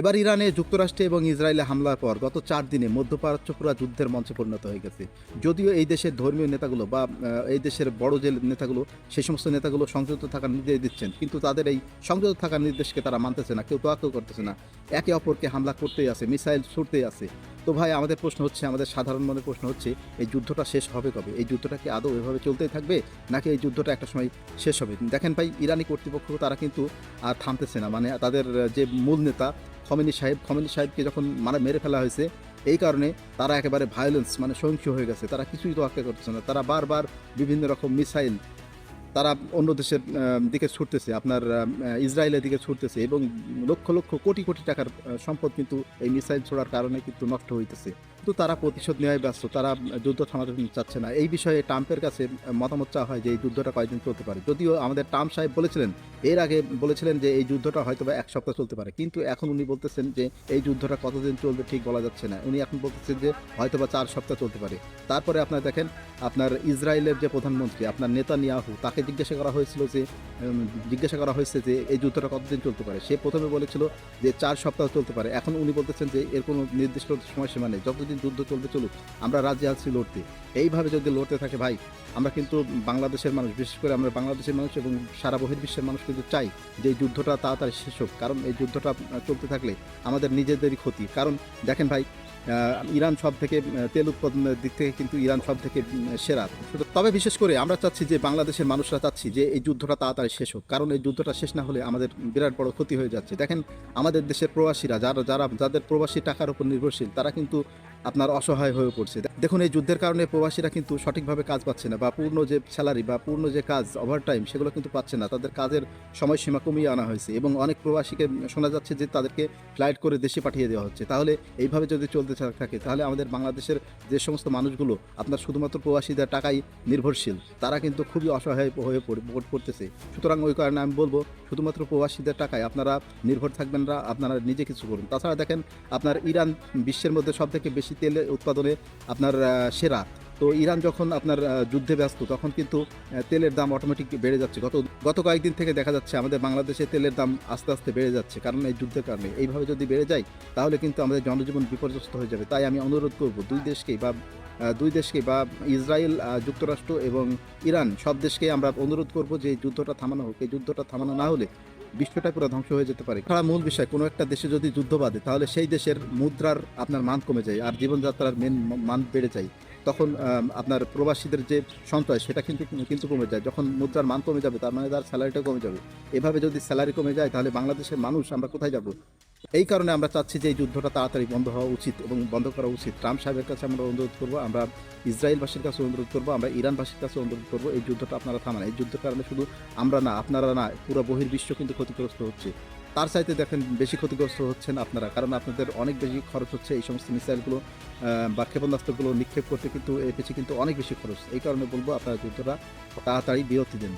এবার ইরানে যুক্তরাষ্ট্রে এবং ইসরায়েলে হামলার পর গত 4 দিনে মধ্যপ্রাচ্য পুরো যুদ্ধের মঞ্চে পরিণত হয়ে গেছে। যদিও এই দেশের ধর্মীয় নেতাগুলো বা এই দেশের বড় যে নেতাগুলো, সেই সমস্ত নেতাগুলো সংযত থাকার নির্দেশ দিচ্ছেন, কিন্তু তাদের এই সংযত থাকার নির্দেশকে তারা মানতেছে না, কেউ তোয়াক্কেও করতেছে না। একে অপরকে হামলা করতেই আছে, মিসাইল ছুড়তেই আছে। তো ভাই, আমাদের প্রশ্ন হচ্ছে, আমাদের সাধারণ মনের প্রশ্ন হচ্ছে, এই যুদ্ধটা শেষ হবে কবে? এই যুদ্ধটা কি আদৌ এভাবে চলতেই থাকবে, নাকি এই যুদ্ধটা একটা সময় শেষ হবে? দেখেন ভাই, ইরানি কর্তৃপক্ষ তারা কিন্তু আর থামতেছে না। মানে তাদের যে মূল নেতা খমেনি সাহেবকে যখন মেরে ফেলা হয়েছে, এই কারণে তারা একেবারে ভায়োলেন্স, মানে সহিংস হয়ে গেছে। তারা কিছুই তোয়াক্কা করতেছে না। তারা বারবার বিভিন্ন রকম মিসাইল তারা অন্য দেশের দিকে ছুটতেছে, আপনার ইসরায়েলের দিকে ছুটতেছে, এবং লক্ষ লক্ষ কোটি কোটি টাকার সম্পদ কিন্তু এই মিসাইল ছোড়ার কারণে কিন্তু নষ্ট হইতেছে। কিন্তু তারা প্রতিশোধ নেওয়ায় ব্যস্ত, তারা যুদ্ধ থামাতে চাচ্ছে না। এই বিষয়ে ট্রাম্পের কাছে মতামত চাওয়া হয় যে এই যুদ্ধটা কয়েকদিন চলতে পারে। যদিও আমাদের ট্রাম্প সাহেব বলেছিলেন, এর আগে বলেছিলেন যে এই যুদ্ধটা হয়তো বা 1 সপ্তাহ চলতে পারে, কিন্তু এখন উনি বলতেছেন যে এই যুদ্ধটা কতদিন চলবে ঠিক বলা যাচ্ছে না। উনি এখন বলতেছেন যে হয়তো বা 4 সপ্তাহ চলতে পারে। তারপরে আপনার দেখেন, আপনার ইসরায়েলের যে প্রধানমন্ত্রী আপনার নেতানিয়াহু, তাকে জিজ্ঞাসা করা হয়েছে যে এই যুদ্ধটা কতদিন চলতে পারে। সে প্রথমে বলেছিল যে 4 সপ্তাহ চলতে পারে। এখন উনি বলতেছেন যে এর কোনো নির্দিষ্ট সময়সীমা নেই, যতদিন যুদ্ধ চলবে চলুক, আমরা রাজি আছি লড়তে। এইভাবে যদি লড়তে থাকে ভাই, আমরা কিন্তু বাংলাদেশের মানুষ, বিশেষ করে আমরা বাংলাদেশের মানুষ এবং সারা বহির্বিশ্বের মানুষ কিন্তু চাই যে এই যুদ্ধটা তাড়াতাড়ি শেষ হোক। কারণ এই যুদ্ধটা চলতে থাকলে আমাদের নিজেদেরই ক্ষতি। কারণ দেখেন ভাই, ইরান সব থেকে তেল উৎপাদনের দিক থেকে কিন্তু ইরান সব থেকে সেরা। তবে বিশেষ করে আমরা চাচ্ছি যে বাংলাদেশের মানুষরা চাচ্ছি যে এই যুদ্ধটা তাড়াতাড়ি শেষ হোক। কারণ এই যুদ্ধটা শেষ না হলে আমাদের বিরাট বড় ক্ষতি হয়ে যাচ্ছে। দেখেন, আমাদের দেশের প্রবাসীরা যাদের প্রবাসী টাকার উপর নির্ভরশীল, তারা কিন্তু আপনার অসহায় হয়ে পড়ছে। দেখুন, এই যুদ্ধের কারণে প্রবাসীরা কিন্তু সঠিকভাবে কাজ পাচ্ছে না, বা পূর্ণ যে স্যালারি বা পূর্ণ যে কাজ, ওভারটাইম, সেগুলো কিন্তু পাচ্ছে না। তাদের কাজের সময়সীমা কমিয়ে আনা হয়েছে, এবং অনেক প্রবাসীকে শোনা যাচ্ছে যে তাদেরকে ফ্লাইট করে দেশে পাঠিয়ে দেওয়া হচ্ছে। তাহলে এইভাবে যদি চলতে থাকে, তাহলে আমাদের বাংলাদেশের যে সমস্ত মানুষগুলো আপনার শুধুমাত্র প্রবাসীদের টাকায় নির্ভরশীল, তারা কিন্তু খুবই অসহায় হয়ে পড়তেছে। সুতরাং ওই কারণে আমি বলবো, শুধুমাত্র প্রবাসীদের টাকায় আপনারা নির্ভর থাকবেন না, আপনারা নিজে কিছু করুন। তাছাড়া দেখেন, আপনার ইরান বিশ্বের মধ্যে সব থেকে বেশি তেল উৎপাদনে আপনার সেরা। তো ইরান যখন আপনার যুদ্ধে ব্যস্ত, তখন কিন্তু তেলের দাম অটোমেটিক বেড়ে যাচ্ছে। গত কয়েকদিন থেকে দেখা যাচ্ছে আমাদের বাংলাদেশে তেলের দাম আস্তে আস্তে বেড়ে যাচ্ছে, কারণ এই যুদ্ধের কারণে। এইভাবে যদি বেড়ে যায়, তাহলে কিন্তু আমাদের জনজীবন বিপর্যস্ত হয়ে যাবে। তাই আমি অনুরোধ করব দুই দেশকেই বা ইসরায়েল, যুক্তরাষ্ট্র এবং ইরান, সব দেশকেই আমরা অনুরোধ করব যে এই যুদ্ধটা থামানো হোক। এই যুদ্ধটা থামানো না হলে বিশ্বটা পুরো ধ্বংস হয়ে যেতে পারে। তাছাড়া মূল বিষয়, কোনো একটা দেশে যদি যুদ্ধ বাঁধে, তাহলে সেই দেশের মুদ্রার আপনার মান কমে যায়, আর জীবনযাত্রার মান বেড়ে যায়। তখন আপনার প্রবাসীদের যে সঞ্চয়, সেটা কিন্তু কমে যায়। যখন মুদ্রার মান কমে যাবে, তার মানে তার স্যালারিটা কমে যাবে। এভাবে যদি স্যালারি কমে যায়, তাহলে বাংলাদেশের মানুষ আমরা কোথায় যাব? এই কারণে আমরা চাচ্ছি যে এই যুদ্ধটা তাড়াতাড়ি বন্ধ হওয়া উচিত এবং বন্ধ করা উচিত। ট্রাম্প সাহেবের কাছে আমরা অনুরোধ করবো, আমরা ইসরায়েলবাসীর কাছে অনুরোধ করবো, আমরা ইরানবাসীর কাছে অনুরোধ করবো, এই যুদ্ধটা আপনারা থামান। এই যুদ্ধের কারণে শুধু আমরা না, আপনারা না, পুরো বহির্বিশ্ব কিন্তু ক্ষতিগ্রস্ত হচ্ছে। তার চাইতে দেখেন বেশি ক্ষতিগ্রস্ত হচ্ছেন আপনারা, কারণ আপনাদের অনেক বেশি খরচ হচ্ছে এই সমস্ত মিসাইলগুলো বা ক্ষেপণাস্ত্রগুলো নিক্ষেপ করতে, কিন্তু এর পেছনে কিন্তু অনেক বেশি খরচ। এই কারণে বলবো, আপনারা যুদ্ধটা তাড়াতাড়ি বিরতি দেন।